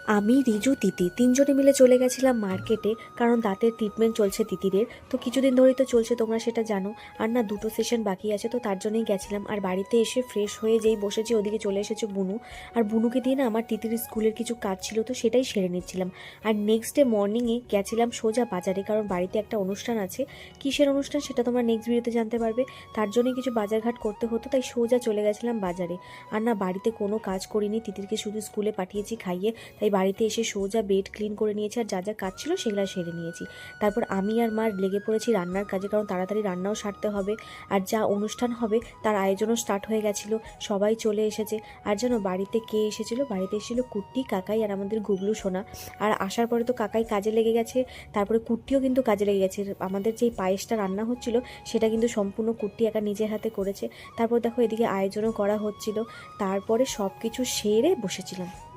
আমি, রিজু, তিতি তিনজনে মিলে চলে গেছিলাম মার্কেটে, কারণ দাঁতের ট্রিটমেন্ট চলছে তিতিরের। তো কিছুদিন ধরেই তো চলছে, তোমরা সেটা জানো। আর না, দুটো সেশন বাকি আছে, তো তার জন্যই গেছিলাম। আর বাড়িতে এসে ফ্রেশ হয়ে যেই বসেছি, ওদিকে চলে এসেছে বুনু। আর বুনুকে দিয়ে না আমার তিতির স্কুলের কিছু কাজ ছিল, তো সেটাই সেরে নিচ্ছিলাম। আর নেক্সট ডে মর্নিংয়ে গেছিলাম সোজা বাজারে, কারণ বাড়িতে একটা অনুষ্ঠান আছে। কিসের অনুষ্ঠান সেটা তোমরা নেক্সট ভিডিওতে জানতে পারবে। তার জন্যই কিছু বাজারঘাট করতে হতো, তাই সোজা চলে গেছিলাম বাজারে। আর না, বাড়িতে কোনো কাজ করিনি, তিতিরকে শুধু স্কুলে পাঠিয়েছি খাইয়ে। তাই বাড়িতে এসে সোজা বেড ক্লিন করে নিয়েছি, আর যা যা কাজ ছিল সেগুলো সেরে নিয়েছি। তারপর আমি আর মা লেগে পড়েছি রান্নার কাজে, কারণ তাড়াতাড়ি রান্নাও সারতে হবে। আর যা অনুষ্ঠান হবে তার আয়োজনও স্টার্ট হয়ে গেছিলো, সবাই চলে এসেছে। আর যেন বাড়িতে কে এসেছিলো, বাড়িতে এসেছিলো কুট্টি, কাকাই আর আমাদের গুবলু সোনা। আর আসার পরে তো কাকাই কাজে লেগে গেছে, তারপরে কুট্টিও কিন্তু কাজে লেগে গেছে। আমাদের যেই পায়েসটা রান্না হচ্ছিল সেটা কিন্তু সম্পূর্ণ কুট্টি একা নিজের হাতে করেছে। তারপর দেখো এদিকে আয়োজনও করা হচ্ছিল। তারপরে সব কিছু সেরে বসেছিলাম।